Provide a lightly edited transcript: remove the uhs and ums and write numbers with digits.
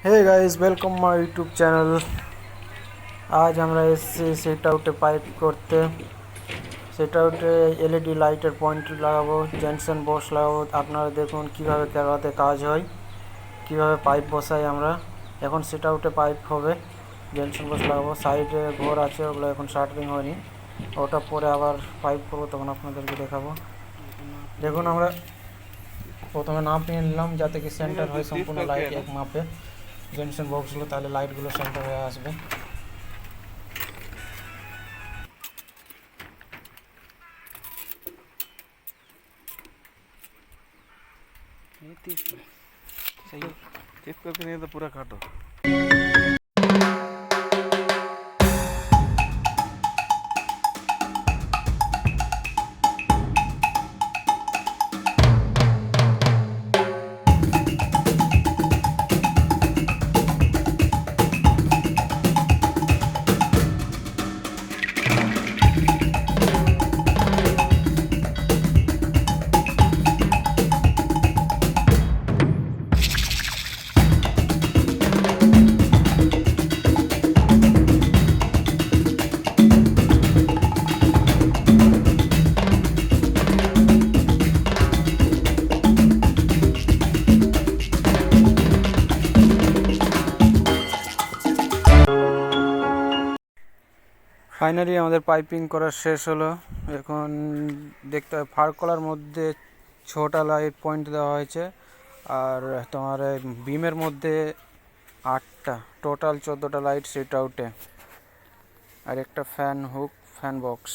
Hey guys welcome my YouTube channel. आज আমরা এসেছি সেট আউটে পাইপ করতে। সেট আউটে এলইডি লাইটের পয়েন্ট লাগাবো, জেনসেন বক্স লাগাবো। আপনারা দেখুন কিভাবে কেরাতে কাজ হয়, কিভাবে পাইপ বসাই আমরা। এখন সেট আউটে পাইপ হবে, জেনসেন বক্স লাগাবো। সাইডে ঘর আছে, ওগুলো এখন শাটারিং হয়নি, ওটা পরে আবার পাইপ করবো, তখন আপনাদেরকে দেখাবো। দেখুন আমরা প্রথমে নাপ নিয়ে নিলাম যাতে কি সেন্টার হয় সম্পূর্ণ লাইট এক মাপে। জেনসেন বক্সগুলো তাহলে লাইটগুলো সেন্টার হয়ে আসবে। सही चेक करके नहीं तो पूरा काटो। ফাইনালি আমাদের পাইপিং করা শেষ হলো। এখন দেখতে হয় ফার কলার মধ্যে 6টা লাইট পয়েন্ট দেওয়া হয়েছে, আর তোমার বিমের মধ্যে 8টা, টোটাল 14টা লাইট সেট আউটে, আর একটা ফ্যান হুক, ফ্যান বক্স।